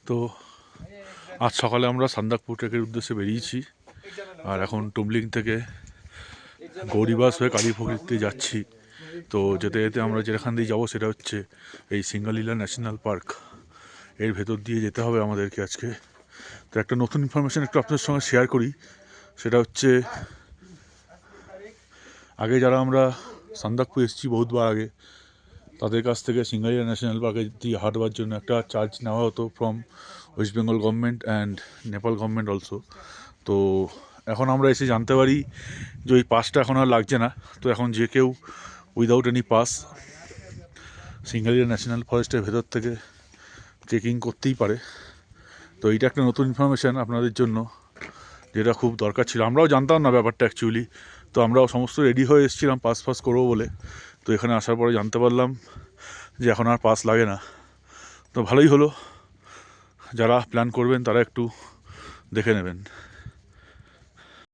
তো আজ সকালে আমরা সান্দাকপু ট্রেকের উদ্দেশ্যে বেরিয়েছি, আর এখন টুমলিং থেকে গৌরীবাস হয়ে কালীপুকুরিতে যাচ্ছি। তো যেতে যেতে আমরা যেখান দিয়ে যাবো সেটা হচ্ছে এই সিঙ্গালীলা ন্যাশনাল পার্ক। এর ভেতর দিয়ে যেতে হবে আমাদেরকে আজকে। তো একটা নতুন ইনফরমেশান একটু আপনাদের সঙ্গে শেয়ার করি। সেটা হচ্ছে, আগে যারা আমরা সান্দাকপু এসেছি বহুতবার আগে, তাদের কাছ থেকে সিঙ্গালীলা ন্যাশনাল পার্কে দিয়ে হাঁটবার জন্য একটা চার্জ নেওয়া হতো from West Bengal government and Nepal government also. তো এখন আমরা এসে জানতে পারি যে ওই পাসটা এখন আর লাগছে না। তো এখন যে কেউ without any pass Singalila national ফরেস্টের ভেতর থেকে ট্রেকিং করতেই পারে। তো এইটা একটা নতুন ইনফরমেশান আপনাদের জন্য, যেটা খুব দরকার ছিল। আমরাও জানতাম না ব্যাপারটা অ্যাকচুয়ালি। তো আমরাও সমস্ত রেডি হয়ে এসেছিলাম পাস করবো বলে। তো এখানে আসার পরে জানতে পারলাম যে এখন আর পাস লাগে না। তো ভালোই হলো, যারা প্ল্যান করবেন তারা একটু দেখে নেবেন।